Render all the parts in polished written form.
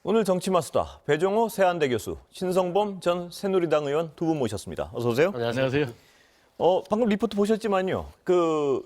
오늘 정치마수다 배종호 세한대 교수, 신성범 전 새누리당 의원 두 분 모셨습니다. 어서 오세요. 안녕하세요. 방금 리포트 보셨지만요.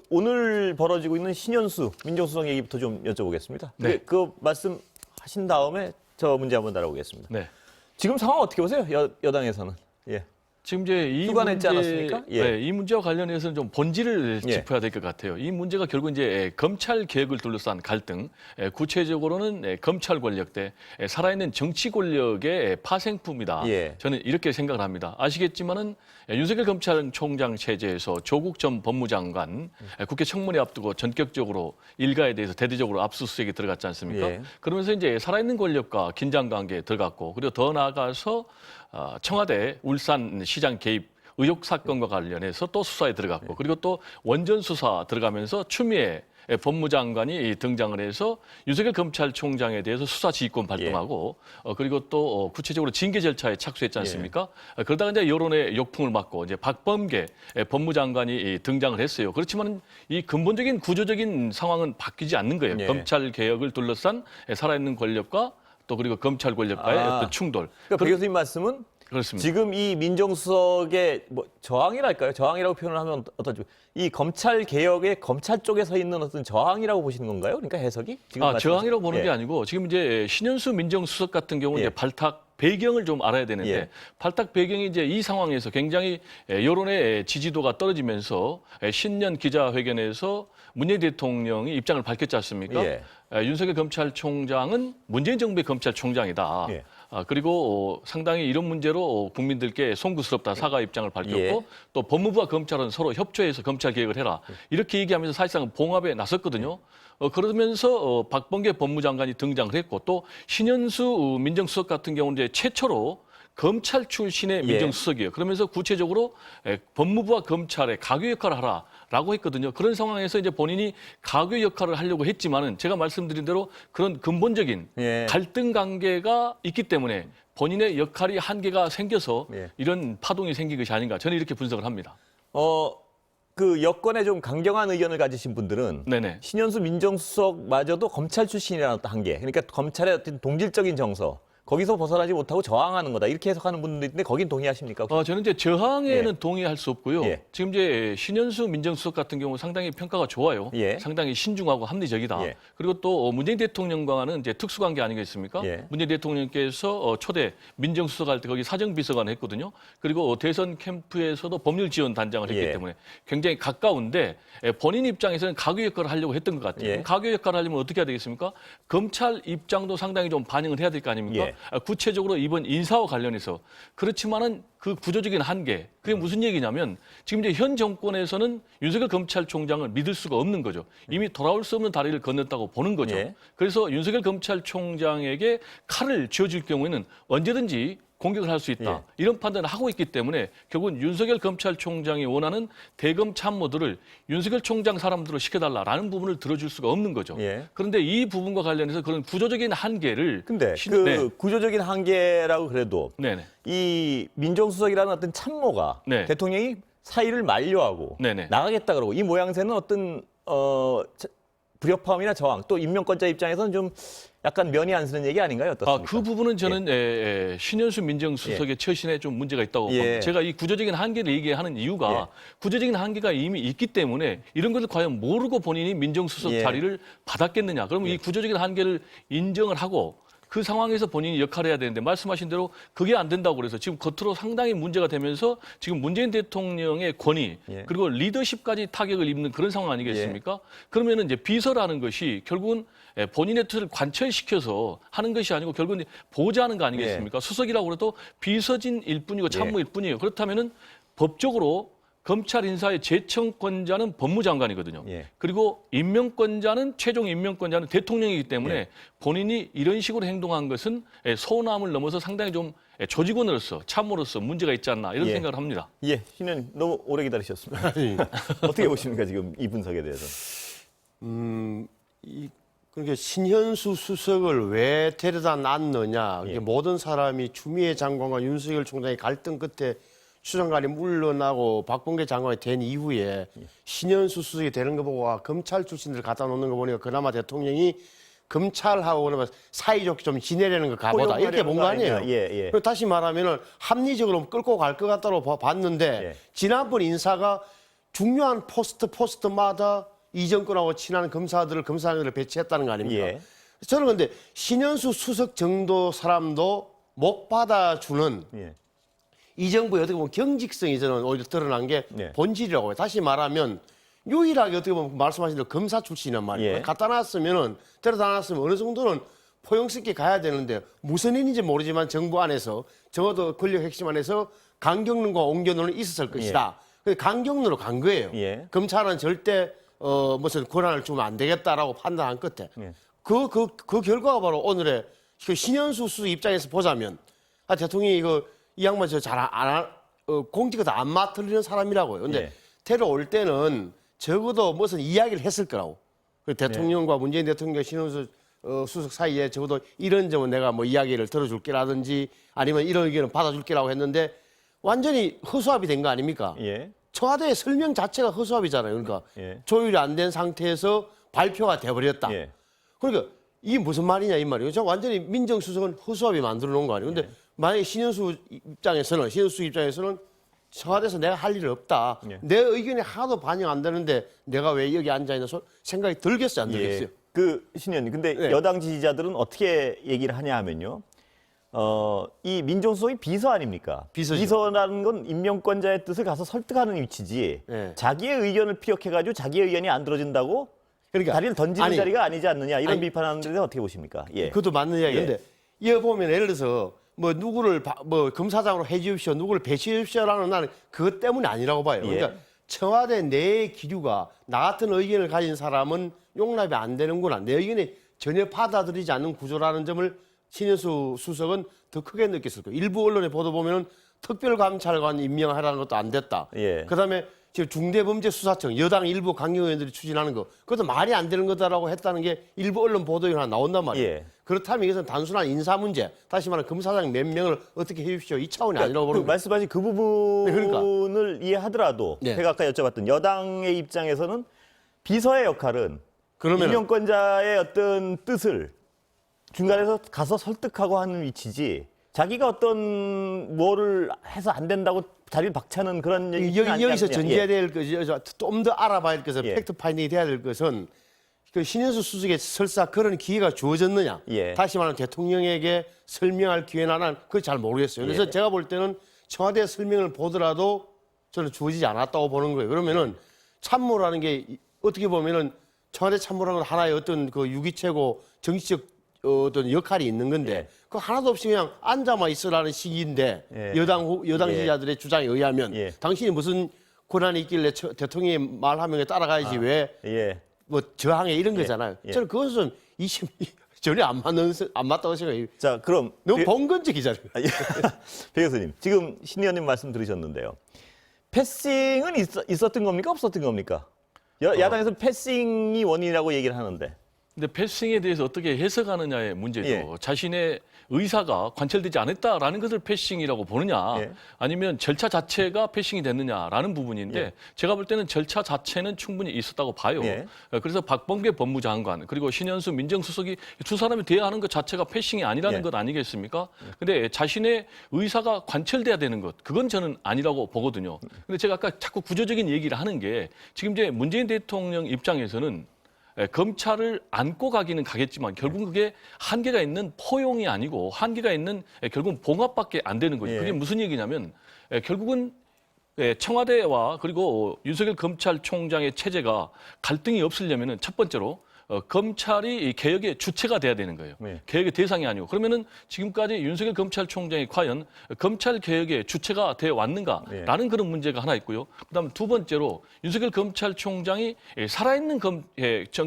오늘 벌어지고 있는 신현수 민정수석 얘기부터 좀 여쭤보겠습니다. 네. 그 말씀하신 다음에 저 문제 한번 다뤄보겠습니다. 네. 지금 상황 어떻게 보세요? 여당에서는. 예. 지금 이제 이 휴가 냈지 않았습니까? 예. 네, 이 문제와 관련해서는 좀 본질을 예. 짚어야 될 것 같아요. 이 문제가 결국 이제 검찰 개혁을 둘러싼 갈등, 구체적으로는 검찰 권력 대 살아있는 정치 권력의 파생품이다. 예. 저는 이렇게 생각을 합니다. 아시겠지만은 윤석열 검찰총장 체제에서 조국 전 법무장관 국회 청문회 앞두고 전격적으로 일가에 대해서 대대적으로 압수수색이 들어갔지 않습니까? 예. 그러면서 이제 살아있는 권력과 긴장 관계에 들어갔고, 그리고 더 나아가서 청와대 울산 시장 개입 의혹 사건과 관련해서 또 수사에 들어갔고, 그리고 또 원전 수사 들어가면서 추미애 법무장관이 등장을 해서 윤석열 검찰총장에 대해서 수사 지휘권 발동하고, 그리고 또 구체적으로 징계 절차에 착수했지 않습니까? 그러다가 이제 여론의 욕풍을 맞고 이제 박범계 법무장관이 등장을 했어요. 그렇지만 이 근본적인 구조적인 상황은 바뀌지 않는 거예요. 예. 검찰 개혁을 둘러싼 살아있는 권력과 또 그리고 검찰 권력과의 어떤 충돌. 그러니까 배 교수님 말씀은 그렇습니다. 지금 이 민정수석의 저항이랄까요? 저항이라고 표현을 하면 어떠죠? 이 검찰 개혁의 검찰 쪽에 서 있는 어떤 저항이라고 보시는 건가요? 그러니까 해석이? 지금 저항이라고 보는 예. 게 아니고 지금 이제 신현수 민정수석 같은 경우는 예. 이제 발탁 배경을 좀 알아야 되는데, 예. 발탁 배경이 이제 이 상황에서 굉장히 여론의 지지도가 떨어지면서 신년 기자회견에서 문재인 대통령이 입장을 밝혔지 않습니까? 예. 윤석열 검찰총장은 문재인 정부의 검찰총장이다. 예. 그리고 상당히 이런 문제로 국민들께 송구스럽다 사과 입장을 밝혔고, 예. 또 법무부와 검찰은 서로 협조해서 검찰 개혁을 해라. 이렇게 얘기하면서 사실상 봉합에 나섰거든요. 그러면서 박범계 법무장관이 등장을 했고, 또 신현수 민정수석 같은 경우는 이제 최초로 검찰 출신의 민정수석이에요. 그러면서 구체적으로 법무부와 검찰의 가교 역할을 하라라고 했거든요. 그런 상황에서 이제 본인이 가교 역할을 하려고 했지만은 제가 말씀드린 대로 그런 근본적인 예. 갈등 관계가 있기 때문에 본인의 역할이 한계가 생겨서 예. 이런 파동이 생긴 것이 아닌가, 저는 이렇게 분석을 합니다. 여권에 좀 강경한 의견을 가지신 분들은 네네. 신현수 민정수석마저도 검찰 출신이라는 어떤 한계, 그러니까 검찰의 어떤 동질적인 정서, 거기서 벗어나지 못하고 저항하는 거다 이렇게 해석하는 분들도 있는데 거긴 동의하십니까? 저는 이제 저항에는 예. 동의할 수 없고요. 예. 지금 이제 신현수 민정수석 같은 경우 상당히 평가가 좋아요. 예. 상당히 신중하고 합리적이다. 예. 그리고 또 문재인 대통령과는 이제 특수관계 아니겠습니까? 예. 문재인 대통령께서 초대 민정수석 할 때 거기 사정비서관을 했거든요. 그리고 대선 캠프에서도 법률 지원 단장을 했기 예. 때문에 굉장히 가까운데, 본인 입장에서는 가교 역할을 하려고 했던 것 같아요. 예. 가교 역할을 하려면 어떻게 해야 되겠습니까? 검찰 입장도 상당히 좀 반영을 해야 될 거 아닙니까? 예. 구체적으로 이번 인사와 관련해서 그렇지만은 그 구조적인 한계, 그게 무슨 얘기냐면 지금 이제 현 정권에서는 윤석열 검찰총장을 믿을 수가 없는 거죠. 이미 돌아올 수 없는 다리를 건넜다고 보는 거죠. 예. 그래서 윤석열 검찰총장에게 칼을 쥐어줄 경우에는 언제든지 공격을 할 수 있다. 예. 이런 판단을 하고 있기 때문에 결국은 윤석열 검찰총장이 원하는 대검 참모들을 윤석열 총장 사람들로 시켜달라라는 부분을 들어줄 수가 없는 거죠. 예. 그런데 이 부분과 관련해서 그런 구조적인 한계를 근데 네. 구조적인 한계라고 그래도 네네. 이 민정수석이라는 어떤 참모가 네. 대통령이 사의를 만료하고 네네. 나가겠다 그러고 이 모양새는 어떤 불협화음이나 저항, 또 임명권자 입장에서는 좀 약간 면이 안 쓰는 얘기 아닌가요? 어떻습니까? 그 부분은 저는 신현수 민정수석의 처신에 좀 문제가 있다고 예. 봅니다. 제가 이 구조적인 한계를 얘기하는 이유가 예. 구조적인 한계가 이미 있기 때문에 이런 것을 과연 모르고 본인이 민정수석 예. 자리를 받았겠느냐. 그러면 이 구조적인 한계를 인정을 하고 그 상황에서 본인이 역할을 해야 되는데, 말씀하신 대로 그게 안 된다고 그래서 지금 겉으로 상당히 문제가 되면서 지금 문재인 대통령의 권위 예. 그리고 리더십까지 타격을 입는 그런 상황 아니겠습니까? 그러면은 이제 비서라는 것이 결국은 본인의 뜻을 관철시켜서 하는 것이 아니고 결국은 보좌하는 거 아니겠습니까? 수석이라고 해도 비서진일 뿐이고 참모일 뿐이에요. 그렇다면은 법적으로 검찰 인사의 재청권자는 법무장관이거든요. 예. 그리고 임명권자는 최종 임명권자는 대통령이기 때문에 본인이 이런 식으로 행동한 것은 서운함을 넘어서 상당히 좀 조직원으로서 참모로서 문제가 있지 않나 이런 예. 생각을 합니다. 예, 신은 너무 오래 기다리셨습니다. 어떻게 보십니까 지금 이 분석에 대해서? 그러니까 신현수 수석을 왜 데려다 놨느냐. 예. 모든 사람이 추미애 장관과 윤석열 총장의 갈등 끝에 추장관이 물러나고 박범계 장관이 된 이후에 신현수 수석이 되는 거 보고 검찰 출신들 갖다 놓는 거 보니까 그나마 대통령이 검찰하고 그러면 사이좋게 좀 지내려는 거 가보다 이렇게 본 거 아니에요. 예. 그리고 다시 말하면은 합리적으로 끌고 갈 것 같다고 봤는데 예. 지난번 인사가 중요한 포스트마다 이 정권하고 친한 검사들을 배치했다는 거 아닙니까? 예. 저는 근데 신현수 수석 정도 사람도 못 받아주는 예. 이 정부의 어떻게 보면 경직성이 저는 오히려 드러난 게 네. 본질이라고 해요. 다시 말하면 유일하게 어떻게 보면 말씀하신 대로 검사 출신이란 말이에요. 예. 갖다 놨으면은 데려다 놨으면 어느 정도는 포용스럽게 가야 되는데 무슨 일인지 모르지만 정부 안에서 적어도 권력 핵심 안에서 강경론과 옹견론은 있었을 것이다. 그 강경론으로 간 거예요. 예. 검찰은 절대 무슨 권한을 주면 안 되겠다라고 판단한 끝에 예. 그 결과가 바로 오늘의 그 신현수 수석 입장에서 보자면 대통령이 이 양반 공직을 다 안 맡으려는 사람이라고요. 근데 예. 데려올 때는 적어도 무슨 이야기를 했을 거라고. 그 대통령과 문재인 대통령과 신현수 수석 사이에 적어도 이런 점은 내가 뭐 이야기를 들어줄게라든지 아니면 이런 의견을 받아줄게라고 했는데 완전히 허수아비 된 거 아닙니까? 예. 청와대의 설명 자체가 허수아비잖아요. 그러니까 예. 조율이 안 된 상태에서 발표가 돼버렸다. 예. 그러니까 이게 무슨 말이냐 이 말이에요. 저 완전히 민정수석은 허수아비 만들어 놓은 거 아니에요. 근데 만약에 신현수 입장에서는 청와대에서 내가 할 일이 없다. 예. 내 의견이 하나도 반영 안 되는데 내가 왜 여기 앉아 있나 생각이 들겠어요, 안 들겠어요? 그 신현님, 근데 네. 여당 지지자들은 어떻게 얘기를 하냐 하면요. 이 민정수석이 비서 아닙니까? 비서죠. 비서라는 건 임명권자의 뜻을 가서 설득하는 위치지. 네. 자기의 의견을 피력해가지고 자기의 의견이 안 들어진다고 그러니까 다리를 던지는 아니, 자리가 아니지 않느냐 이런 아니, 비판하는 데 어떻게 보십니까? 예. 그것도 맞는 이야기인데 이거 보면 예를 들어서 뭐 누구를 검사장으로 해주십시오, 누구를 배치해주십시오라는 나는 그것 때문이 아니라고 봐요. 예. 그러니까 청와대 내의 기류가 나 같은 의견을 가진 사람은 용납이 안 되는구나. 내 의견이 전혀 받아들이지 않는 구조라는 점을 신현수 수석은 더 크게 느꼈을 거예요. 일부 언론의 보도 보면은 특별감찰관 임명하라는 것도 안 됐다. 예. 그다음에 지금 중대범죄수사청 여당 일부 강경 의원들이 추진하는 거 그것도 말이 안 되는 거다라고 했다는 게 일부 언론 보도에 하나 나온단 말이에요. 예. 그렇다면 이것은 단순한 인사 문제, 다시 말하면 검사장 몇 명을 어떻게 해주십시오 이 차원이 아니라고 보는 거예요. 말씀하신 그 부분을 그러니까. 이해하더라도 네. 제가 아까 여쭤봤던 여당의 입장에서는 비서의 역할은 그러면은 임명권자의 어떤 뜻을 중간에서 가서 설득하고 하는 위치지 자기가 어떤 뭐를 해서 안 된다고 자리를 박차는 그런 얘기는 아니지 여기서 않느냐. 전제해야 될 것이 좀 더 알아봐야 될 것은 예. 팩트 파인딩이 돼야 될 것은 그 신현수 수석에 설사 그런 기회가 주어졌느냐. 예. 다시 말하면 대통령에게 설명할 기회나 난 그걸 잘 모르겠어요. 그래서 예. 제가 볼 때는 청와대 설명을 보더라도 저는 주어지지 않았다고 보는 거예요. 그러면은 참모라는 게 어떻게 보면은 청와대 참모라는 건 하나의 어떤 그 유기체고 정치적 어떤 역할이 있는 건데 예. 그 하나도 없이 그냥 앉아만 있으라는 식인데 예. 여당 예. 지지자들의 주장에 의하면 예. 당신이 무슨 권한이 있길래 대통령의 말하면 따라가야지 왜 뭐 예. 저항해 이런 거잖아요. 예. 저는 그것은 전혀 안 맞다고 생각해요. 자, 그럼 너무 봉건적이잖아요. 배 교수님, 지금 신 의원님 말씀 들으셨는데요. 패싱은 있었던 겁니까? 없었던 겁니까? 야당에서 패싱이 원인이라고 얘기를 하는데. 근데 패싱에 대해서 어떻게 해석하느냐의 문제죠. 예. 자신의 의사가 관철되지 않았다라는 것을 패싱이라고 보느냐, 예. 아니면 절차 자체가 패싱이 됐느냐라는 부분인데 예. 제가 볼 때는 절차 자체는 충분히 있었다고 봐요. 예. 그래서 박범계 법무장관 그리고 신현수 민정수석이 두 사람이 대화하는 것 자체가 패싱이 아니라는 예. 것 아니겠습니까? 근데 자신의 의사가 관철돼야 되는 것, 그건 저는 아니라고 보거든요. 근데 제가 아까 자꾸 구조적인 얘기를 하는 게 지금 이제 문재인 대통령 입장에서는 검찰을 안고 가기는 가겠지만 결국 그게 한계가 있는 포용이 아니고 한계가 있는 결국은 봉합밖에 안 되는 거죠. 예. 그게 무슨 얘기냐면 결국은 청와대와 그리고 윤석열 검찰총장의 체제가 갈등이 없으려면은 첫 번째로 검찰이 이 개혁의 주체가 돼야 되는 거예요. 네. 개혁의 대상이 아니고 그러면은 지금까지 윤석열 검찰총장이 과연 검찰 개혁의 주체가 되어 왔는가라는 그런 문제가 하나 있고요. 그다음 두 번째로 윤석열 검찰총장이 살아있는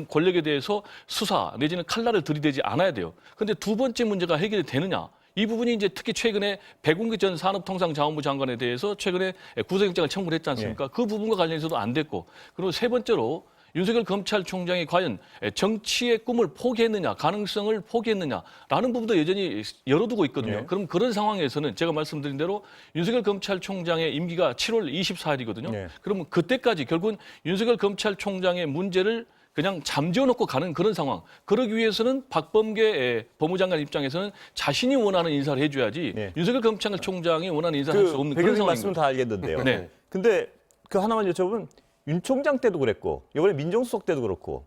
권력에 대해서 수사 내지는 칼날을 들이대지 않아야 돼요. 그런데 두 번째 문제가 해결이 되느냐? 이 부분이 이제 특히 최근에 백운기 전 산업통상자원부 장관에 대해서 최근에 구속영장을 청구를 했지 않습니까? 그 부분과 관련해서도 안 됐고, 그리고 세 번째로 윤석열 검찰총장이 과연 정치의 꿈을 포기했느냐, 가능성을 포기했느냐라는 부분도 여전히 열어두고 있거든요. 네. 그럼 그런 상황에서는 제가 말씀드린 대로 윤석열 검찰총장의 임기가 7월 24일이거든요. 네. 그러면 그때까지 결국은 윤석열 검찰총장의 문제를 그냥 잠재워놓고 가는 그런 상황. 그러기 위해서는 박범계 법무장관 입장에서는 자신이 원하는 인사를 해줘야지 네. 윤석열 검찰총장이 원하는 인사를 할 수 없는 그런 백의원 상황입니다. 말씀은 다 알겠는데요. 네. 근데 그 하나만 여쭤보면 윤 총장 때도 그랬고 이번에 민정수석 때도 그렇고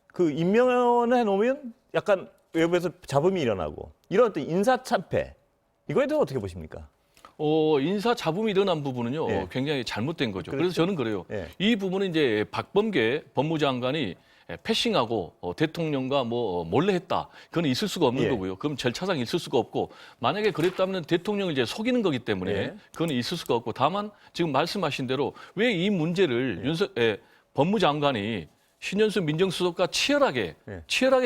그 임명을 해놓으면 약간 외부에서 잡음이 일어나고 이런 어떤 인사 참패 이거에 대해서 어떻게 보십니까? 인사 잡음이 일어난 부분은요, 예. 굉장히 잘못된 거죠. 그렇죠. 그래서 저는 그래요. 예. 이 부분은 이제 박범계 법무장관이 패싱하고 대통령과 몰래 했다. 그건 있을 수가 없는 예. 거고요. 그럼 절차상 있을 수가 없고 만약에 그랬다면 대통령을 이제 속이는 거기 때문에 예. 그건 있을 수가 없고 다만 지금 말씀하신 대로 왜 이 문제를 법무장관이 신현수 민정수석과 치열하게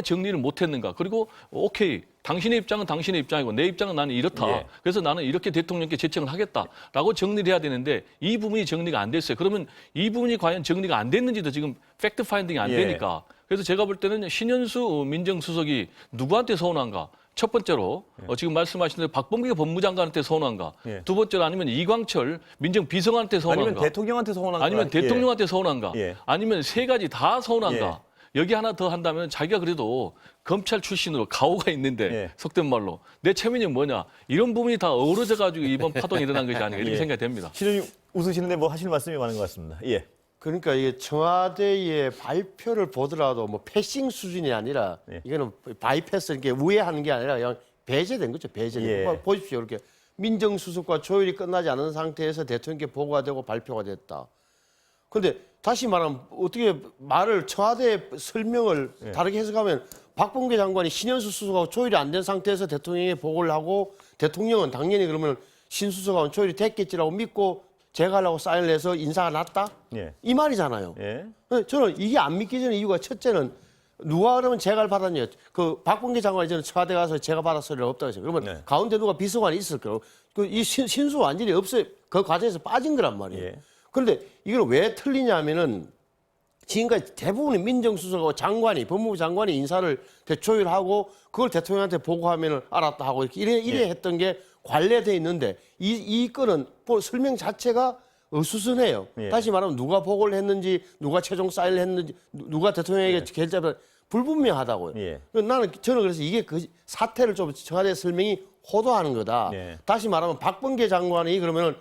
정리를 못했는가. 그리고 오케이. 당신의 입장은 당신의 입장이고 내 입장은 나는 이렇다. 예. 그래서 나는 이렇게 대통령께 제청을 하겠다라고 정리를 해야 되는데 이 부분이 정리가 안 됐어요. 그러면 이 부분이 과연 정리가 안 됐는지도 지금 팩트 파인딩이 안 예. 되니까. 그래서 제가 볼 때는 신현수 민정수석이 누구한테 서운한가? 첫 번째로 지금 말씀하신 대로 박범계 법무장관한테 서운한가? 예. 두 번째로 아니면 이광철 민정비서관한테 서운한가? 아니면 대통령한테 서운한가? 아니면 대통령한테 서운한가? 예. 아니면 세 가지 다 서운한가? 여기 하나 더 한다면 자기가 그래도 검찰 출신으로 가오가 있는데 예. 속된 말로 내 체면이 뭐냐 이런 부분이 다 어우러져 가지고 이번 파동이 일어난 것이 아닌가 이렇게 예. 생각이 됩니다. 신현님 웃으시는데 뭐 하실 말씀이 많은 것 같습니다. 예. 그러니까 이게 청와대의 발표를 보더라도 뭐 패싱 수준이 아니라 예. 이거는 바이패스 이렇게 우회하는 게 아니라 그냥 배제된 거죠. 배제된 예. 거. 보십시오. 이렇게 민정수석과 조율이 끝나지 않은 상태에서 대통령께 보고가 되고 발표가 됐다. 근데 다시 말하면 어떻게 말을 청와대 설명을 다르게 해석하면 박범계 장관이 신현수 수석하고 조율이 안 된 상태에서 대통령에 보고를 하고 대통령은 당연히 그러면 신수석하고 조율이 됐겠지라고 믿고 제거하려고 사인을 해서 인사가 났다? 예. 이 말이잖아요. 예. 저는 이게 안 믿기지는 이유가 첫째는 누가 그러면 제가를 받았냐. 그 박범계 장관이 저는 청와대 가서 제가 받았을 리 없다고 했어요. 그러면 네. 가운데 누가 비서관이 있을 거고. 이 신수 완전히 없어요. 그 과정에서 빠진 거란 말이에요. 예. 그런데 이걸 왜 틀리냐면은 지금까지 대부분의 민정수석하고 장관이 법무부 장관이 인사를 조율하고 그걸 대통령한테 보고하면 알았다 하고 이래 했던 게 관례돼 있는데 이 건은 설명 자체가 어수선해요. 예. 다시 말하면 누가 보고를 했는지 누가 최종 사인을 했는지 누가 대통령에게 결재를 불분명하다고요. 예. 저는 그래서 이게 그 사태를 좀 청와대 설명이 호도하는 거다. 예. 다시 말하면 박범계 장관이 그러면은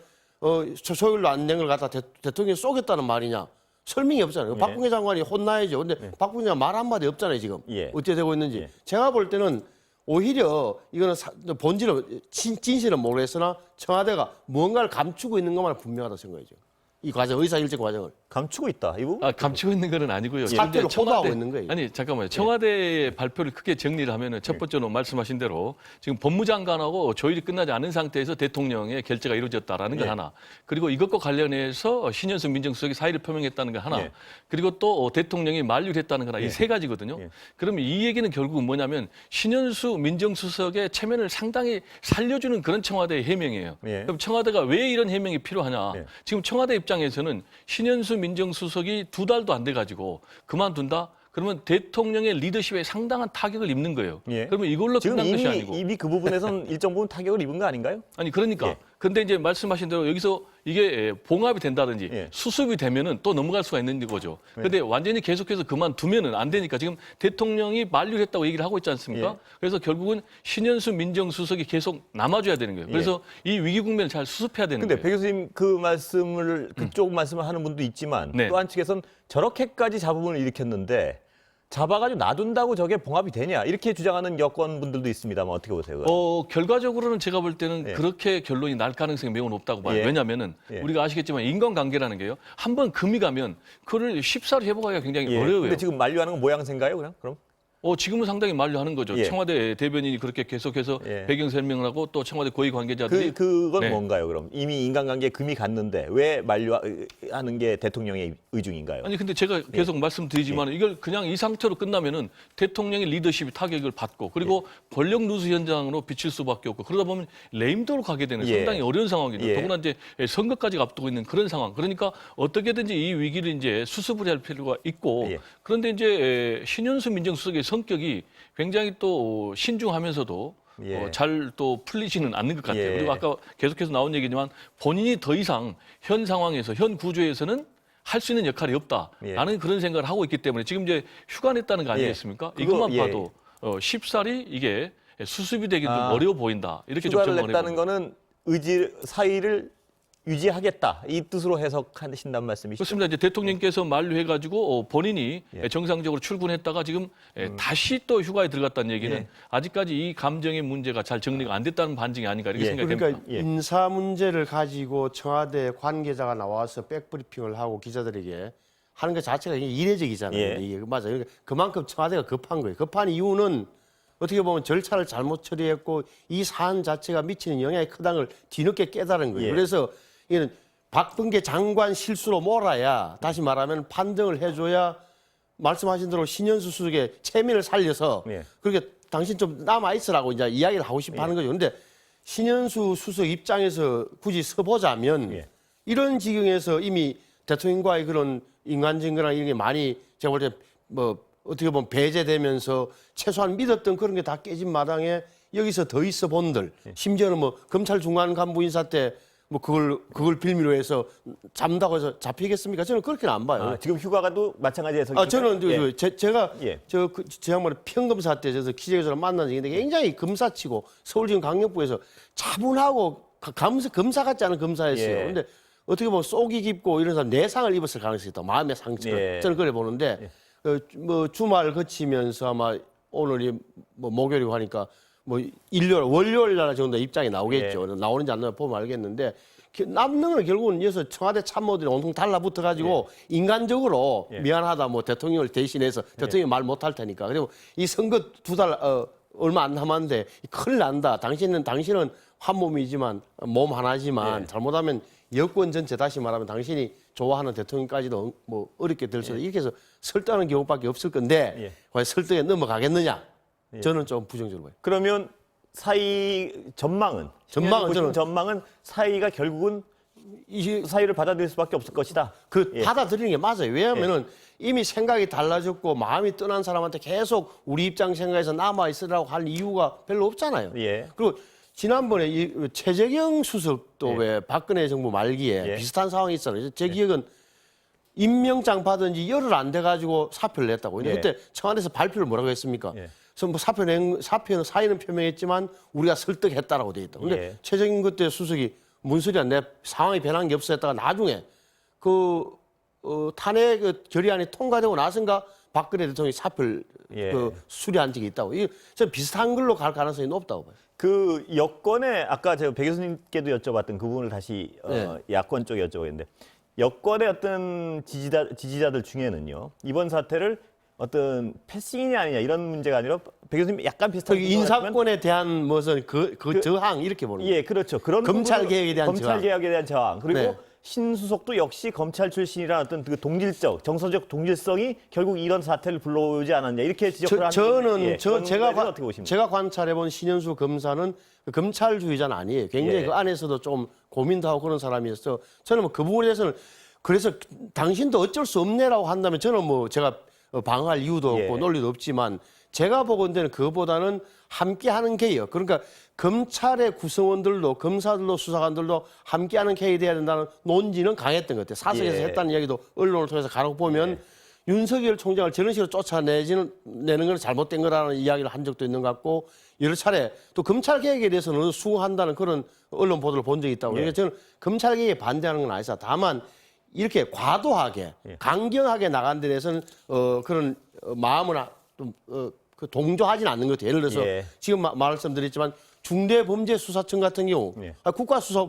조율로 안 된 걸 갖다 대통령이 쏘겠다는 말이냐? 설명이 없잖아요. 예. 박범계 장관이 혼나야죠. 근데 박범계 장관 말 한마디 없잖아요, 지금. 예. 어떻게 되고 있는지. 예. 제가 볼 때는 오히려 이거는 본질은 진실은 모르겠으나 청와대가 뭔가를 감추고 있는 것만 분명하다고 생각이죠. 이 과정, 의사일정 과정을. 감추고 있다. 이 부분? 감추고 있는 건 아니고요. 사태를 지금 호도하고 있는 거예요. 아니 잠깐만요. 청와대의 발표를 크게 정리를 하면은 첫 번째로 말씀하신 대로 지금 법무장관하고 조율이 끝나지 않은 상태에서 대통령의 결재가 이루어졌다라는 건 예. 하나. 그리고 이것과 관련해서 신현수 민정수석이 사의를 표명했다는 건 하나. 예. 그리고 또 대통령이 만류를 했다는 건 하나. 이 세 가지거든요. 예. 그러면 이 얘기는 결국은 뭐냐면 신현수 민정수석의 체면을 상당히 살려주는 그런 청와대의 해명이에요. 예. 그럼 청와대가 왜 이런 해명이 필요하냐? 예. 지금 청와대 입장에서는 신현수 민정수석이 2달도 안 돼가지고 그만둔다? 그러면 대통령의 리더십에 상당한 타격을 입는 거예요. 예. 그러면 이걸로 지금 끝난 것이 아니고. 이미 그 부분에선 일정 부분 타격을 입은 거 아닌가요? 아니 그러니까. 예. 근데 이제 말씀하신 대로 여기서 이게 봉합이 된다든지 예. 수습이 되면은 또 넘어갈 수가 있는 거죠. 근데 완전히 계속해서 그만두면은 안 되니까 지금 대통령이 만류를 했다고 얘기를 하고 있지 않습니까? 예. 그래서 결국은 신현수 민정수석이 계속 남아줘야 되는 거예요. 그래서 이 위기 국면을 잘 수습해야 되는 근데 거예요. 백 교수님 그 말씀을 그쪽 말씀을 하는 분도 있지만 네. 또 한 측에선 저렇게까지 잡음을 일으켰는데 잡아가지고 놔둔다고 저게 봉합이 되냐 이렇게 주장하는 여권분들도 있습니다만 어떻게 보세요? 결과적으로는 제가 볼 때는 예. 그렇게 결론이 날 가능성이 매우 높다고 봐요. 예. 왜냐하면은 예. 우리가 아시겠지만 인간관계라는 게요. 한 번 금이 가면 그걸 쉽사리 회복하기가 굉장히 예. 어려워요. 근데 지금 만류하는 건 모양새인가요, 그럼? 지금은 상당히 만류하는 거죠. 예. 청와대 대변인이 그렇게 계속해서 예. 배경 설명을 하고 또 청와대 고위 관계자들이 그건 네. 뭔가요, 그럼? 이미 인간관계에 금이 갔는데 왜 만류하는 게 대통령의 의중인가요? 아니 근데 제가 계속 말씀드리지만 이걸 그냥 이 상태로 끝나면은 대통령의 리더십이 타격을 받고 그리고 권력 누수 현장으로 비칠 수밖에 없고 그러다 보면 레임도로 가게 되는 예. 상당히 어려운 상황이죠. 예. 더구나 이제 선거까지 앞두고 있는 그런 상황. 그러니까 어떻게든지 이 위기를 이제 수습을 할 필요가 있고 예. 그런데 이제 신현수 민정수석의 성격이 굉장히 또 신중하면서도 예. 잘 또 풀리지는 않는 것 같아요. 예. 그리고 아까 계속해서 나온 얘기지만 본인이 더 이상 현 상황에서 현 구조에서는 할 수 있는 역할이 없다라는 그런 생각을 하고 있기 때문에 지금 이제 휴가 냈다는 거 아니겠습니까? 그거, 이것만 봐도 쉽사리 이게 수습이 되기 좀 어려워 보인다. 이렇게 좀 휴가를 전망을 냈다는 해봅니다. 거는 사의를 유지하겠다 이 뜻으로 해석하신다는 말씀이시죠? 그렇습니다. 이제 대통령께서 만류해가지고 본인이 정상적으로 출근했다가 지금 다시 또 휴가에 들어갔다는 얘기는 아직까지 이 감정의 문제가 잘 정리가 안 됐다는 반증이 아닌가 이렇게 생각이 그러니까 됩니다. 인사 문제를 가지고 청와대 관계자가 나와서 백브리핑을 하고 기자들에게 하는 것 자체가 이게 이례적이잖아요. 이게 맞아요. 그러니까 그만큼 청와대가 급한 거예요. 급한 이유는 어떻게 보면 절차를 잘못 처리했고 이 사안 자체가 미치는 영향이 크다는 걸 뒤늦게 깨달은 거예요. 그래서 이는 박범계 장관 실수로 몰아야 다시 말하면 판정을 해줘야 말씀하신 대로 신현수 수석의 체면을 살려서 그렇게 당신 좀 남아 있으라고 이제 이야기를 하고 싶어 하는 거죠. 그런데 신현수 수석 입장에서 굳이 서보자면 이런 지경에서 이미 대통령과의 그런 인간증거나 이런 게 많이 제가 볼 때 뭐 어떻게 보면 배제되면서 최소한 믿었던 그런 게 다 깨진 마당에 여기서 더 있어 본들 심지어는 뭐 검찰 중간 간부 인사 때 뭐 그걸 빌미로 해서 잡는다고 해서 잡히겠습니까? 저는 그렇게는 안 봐요. 지금 휴가가도 마찬가지 해석이 저는 제가 제 양반의 평검사 때 저서 기자회견을 만난 적이 있는데 굉장히 검사치고 서울지검 강력부에서 차분하고 검사 같지 않은 검사였어요. 그런데 어떻게 보면 속이 깊고 이런 사람 내상을 입었을 가능성이 있다. 마음의 상처. 저는 그래 보는데 뭐 주말 거치면서 아마 오늘이 뭐 목요일이고 하니까 뭐 월요일 날 정도 입장이 나오겠죠. 나오는지 안 나오는지 보면 알겠는데 남는 건 결국은 여기서 청와대 참모들이 온통 달라붙어 가지고 인간적으로 미안하다 뭐 대통령을 대신해서 대통령이 말 못할 테니까. 그리고 이 선거 얼마 안 남았는데 큰일 난다. 당신은 한 몸이지만 몸 하나지만 잘못하면 여권 전체 다시 말하면 당신이 좋아하는 대통령까지도 뭐 어렵게 될 수도 이렇게 해서 설득하는 경우밖에 없을 건데 과연 설득에 넘어가겠느냐? 저는 좀 부정적으로 봐요. 그러면 전망은 전망은 사이가 결국은 이 사유를 받아들일 수밖에 없을 것이다. 받아들이는 게 맞아요. 왜냐하면은 이미 생각이 달라졌고 마음이 떠난 사람한테 계속 우리 입장 생각해서 남아 있으라고 할 이유가 별로 없잖아요. 그리고 지난번에 이 최재경 수석도 왜 박근혜 정부 말기에 비슷한 상황이 있었잖아요. 제 기억은 임명장 받은 지 열흘 안 돼가지고 사표를 냈다고. 근데 그때 청와대에서 발표를 뭐라고 했습니까? 그래서 뭐 사표는 사의는 표명했지만 우리가 설득했다라고 돼 있다. 근데 최재경 그때 수석이 뭔 소리야? 내 상황이 변한 게 없어 했다가 나중에 탄핵 결의안이 통과되고 나선가 박근혜 대통령이 사표를 수리한 적이 있다고. 이게 저 비슷한 걸로 갈 가능성이 높다고 봐요. 그 여권에 아까 제가 배 교수님께도 여쭤봤던 그 부분을 다시 야권 쪽에 여쭤보겠는데 여권의 어떤 지지자들 중에는요 이번 사태를 어떤 패싱이냐 아니냐 이런 문제가 아니라 배 교수님 약간 비슷한 인사권에 대한 무슨 저항 이렇게 보는 거예요. 그렇죠. 그런 검찰 개혁에 대한 검찰 개혁에 대한 저항 그리고 신수석도 역시 검찰 출신이라는 어떤 그 정서적 동질성이 결국 이런 사태를 불러오지 않았냐 이렇게 지적을 하는 제가 관찰해본 신현수 검사는 검찰주의자는 아니에요. 굉장히 그 안에서도 좀 고민도 하고 그런 사람이었어. 저는 뭐 그 부분에 대해서는 그래서 당신도 어쩔 수 없네라고 한다면 저는 뭐 제가 방어할 이유도 없고 논리도 없지만 제가 보건대는 그거보다는 함께하는 개혁. 그러니까 검찰의 구성원들도 검사들도 수사관들도 함께하는 개혁이 돼야 된다는 논지는 강했던 것 같아요. 사석에서 했다는 이야기도 언론을 통해서 간혹 보면 윤석열 총장을 저런 식으로 쫓아내는 건 잘못된 거라는 이야기를 한 적도 있는 것 같고 여러 차례 또 검찰 개혁에 대해서는 수긍한다는 그런 언론 보도를 본 적이 있다고. 그러니까 저는 검찰 개혁에 반대하는 건 아니죠. 다만 이렇게 과도하게 강경하게 나간 데 대해서는 그런 마음은 좀 동조하지는 않는 것 같아요. 예를 들어서 지금 말씀드렸지만 중대범죄수사청 같은 경우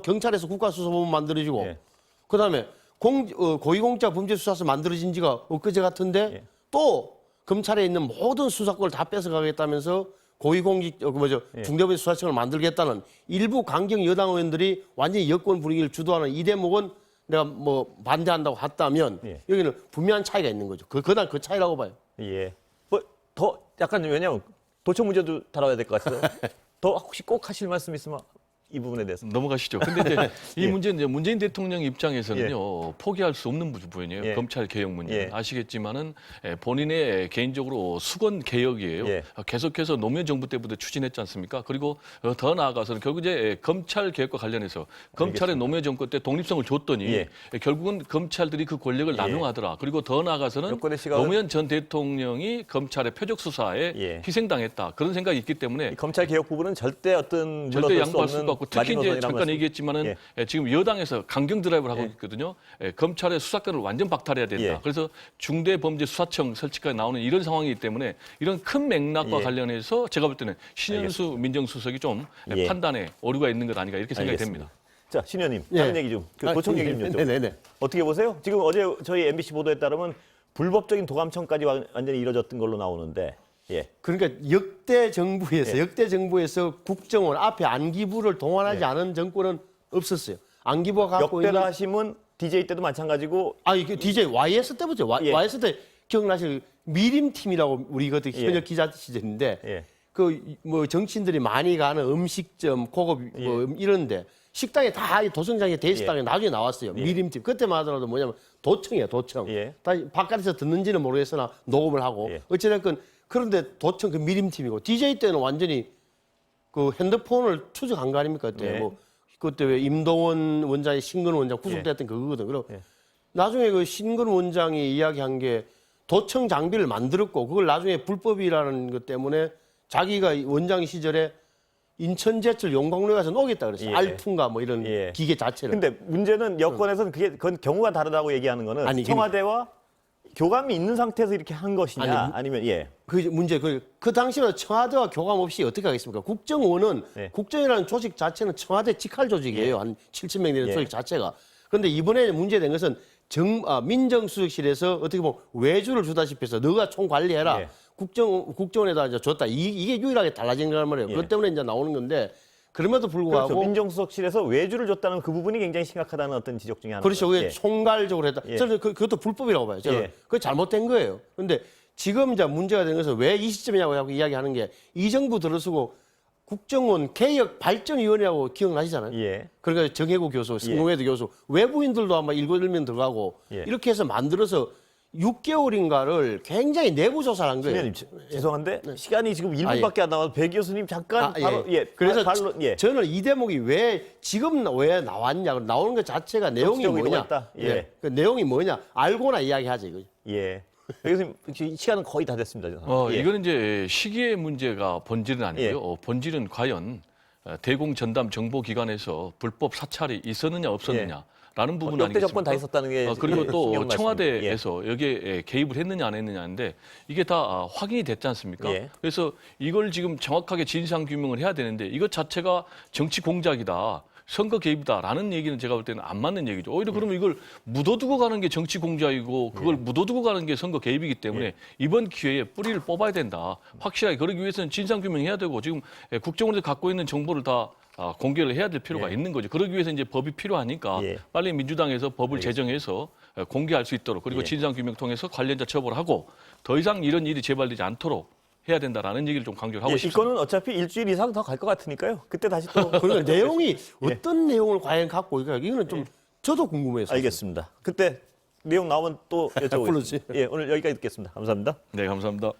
경찰에서 국가수사본부 만들어지고 그다음에 고위공직자 범죄수사서 만들어진 지가 엊그제 같은데 또 검찰에 있는 모든 수사권을 다 뺏어가겠다면서 중대범죄수사청을 만들겠다는 일부 강경 여당 의원들이 완전히 여권 분위기를 주도하는 이 대목은 내가 뭐 반대한다고 했다면 여기는 분명한 차이가 있는 거죠. 그날 그 차이라고 봐요. 뭐 더 약간 왜냐면 도청 문제도 다뤄야 될 것 같아서 더 혹시 꼭 하실 말씀 있으면 이 부분에 대해서. 넘어가시죠. 근데 이제 이 문제는 이제 문재인 대통령 입장에서는요 포기할 수 없는 부분이에요. 예. 검찰 개혁 문제. 예. 아시겠지만은 본인의 개인적으로 수건 개혁이에요. 예. 계속해서 노무현 정부 때부터 추진했지 않습니까? 그리고 더 나아가서는 결국 이제 검찰 개혁과 관련해서 검찰의 노무현 정권 때 독립성을 줬더니 예. 결국은 검찰들이 그 권력을 남용하더라. 그리고 더 나아가서는 여권의 시각은- 노무현 전 대통령이 검찰의 표적 수사에 예. 희생당했다. 그런 생각이 있기 때문에 이 검찰 개혁 부분은 절대 어떤 절대 물러설 양보할 수 수가 없는 없고 특히 이제 마지노선이라는 잠깐 말씀. 얘기했지만은 예. 지금 여당에서 강경 드라이브를 하고 있거든요. 검찰의 수사권을 완전 박탈해야 된다. 예. 그래서 중대범죄수사청 설치까지 나오는 이런 상황이기 때문에 이런 큰 맥락과 예. 관련해서 제가 볼 때는 신현수 민정수석이 좀 예. 판단에 오류가 있는 것 아닌가 이렇게 생각이 알겠습니다. 됩니다. 자, 신 의원님, 예. 다른 얘기 좀, 보충 얘기 좀 여쭤볼게요. 네네네. 어떻게 보세요? 지금 어제 저희 MBC 보도에 따르면 불법적인 도감청까지 완전히 이뤄졌던 걸로 나오는데, 예, 그러니까 역대 정부에서 국정원 앞에 안기부를 동원하지 않은 정권은 없었어요. 안기부가 갖고 역대라 있는 하시면 DJ 때도 마찬가지고, 이게 DJ YS 때부터 예. YS 때 기억나실 미림팀이라고 우리 그때 예. 현역 기자 시절인데 예, 그 뭐 정치인들이 많이 가는 음식점, 고급 뭐 이런데 식당에 다 도청장에 대식당에 나중에 나왔어요. 예. 미림팀 그때만 하더라도 뭐냐면 도청이에요, 도청. 예. 다 바깥에서 듣는지는 모르겠으나 녹음을 하고 예. 어찌됐건 그런데 도청 그 미림팀이고 DJ 때는 완전히 그 핸드폰을 추적한 거 아닙니까 그때 예. 뭐 그때 왜 임동원 원장이 신근 원장 구속됐던 그거거든. 그리고 예. 나중에 그 신근 원장이 이야기한 게 도청 장비를 만들었고 그걸 나중에 불법이라는 것 때문에 자기가 원장 시절에 인천제철 용광로에 가서 녹였다 그랬어요. 예. 알퉁가 뭐 이런 예. 기계 자체를. 근데 문제는 여권에서는 그건 경우가 다르다고 얘기하는 거는 아니, 청와대와 교감이 있는 상태에서 이렇게 한 것이냐, 아니, 아니면 예, 그 문제 그 당시에는 청와대와 교감 없이 어떻게 하겠습니까? 국정원은 네. 국정이라는 조직 자체는 청와대 직할 조직이에요. 한 7,000명 되는 예. 조직 자체가. 그런데 이번에 문제된 것은 민정수석실에서 어떻게 보면 외주를 주다시피 해서 너가 총 관리해라. 예. 국정원에다 이제 줬다. 이게 유일하게 달라진 거란 말이에요. 예. 그것 때문에 이제 나오는 건데 그럼에도 불구하고 그렇죠. 민정수석실에서 외주를 줬다는 그 부분이 굉장히 심각하다는 어떤 지적 중에 하나. 그렇죠. 그게 총괄적으로 했다. 예. 저는 그것도 불법이라고 봐요. 저는 예. 그거 잘못된 거예요. 그런데 지금 이제 문제가 된 것은 왜 이 시점이냐고 하고 이야기하는 게 이 정부 들어서고 국정원 개혁 발전위원회라고 기억나시잖아요. 예. 그러니까 정혜구 교수, 성공회도 교수, 외부인들도 아마 7명 들어가고 예. 이렇게 해서 만들어서 6개월인가를 굉장히 내부 조사를 한 거예요. 위원님 죄송한데 시간이 지금 1분밖에 예. 안 남아서 배 교수님 잠깐 바로 예. 그래서 발로 예. 저는 이 대목이 지금 왜 나왔냐, 나오는 것 자체가 내용이 정치적 의도가 뭐냐, 있다. 예. 그 내용이 뭐냐 알고나 이야기하지 이거. 예. 배 교수님 시간은 거의 다 됐습니다. 저는. 예. 이거는 이제 시기의 문제가 본질은 아니고요. 예. 본질은 과연 대공 전담 정보기관에서 불법 사찰이 있었느냐 없었느냐. 라는 부분 역대 아니겠습니까? 정권 다 있었다는 게 그리고 예, 또 신경 말씀입니다. 청와대에서 여기에 개입을 했느냐 안 했느냐인데 이게 다 확인이 됐지 않습니까? 예. 그래서 이걸 지금 정확하게 진상 규명을 해야 되는데 이것 자체가 정치 공작이다. 선거 개입이다라는 얘기는 제가 볼 때는 안 맞는 얘기죠. 오히려 그러면 이걸 묻어두고 가는 게 정치 공작이고 그걸 묻어두고 가는 게 선거 개입이기 때문에 이번 기회에 뿌리를 뽑아야 된다. 확실하게 그러기 위해서는 진상 규명해야 되고 지금 국정원에서 갖고 있는 정보를 다 공개를 해야 될 필요가 있는 거죠. 그러기 위해서 이제 법이 필요하니까 예. 빨리 민주당에서 법을 제정해서 공개할 수 있도록 그리고 예. 진상 규명 통해서 관련자 처벌하고 더 이상 이런 일이 재발되지 않도록 해야 된다라는 얘기를 좀 강조를 하고 예, 싶습니다. 이 건은 어차피 일주일 이상 더 갈 것 같으니까요. 그때 다시 또 그러니까 내용이 예. 어떤 내용을 과연 갖고 있을까? 이거는 좀 저도 궁금해서. 알겠습니다. 그때 내용 나오면 또 여쭤보겠습니다. 불러주세요. 예, 오늘 여기까지 듣겠습니다. 감사합니다. 네, 감사합니다.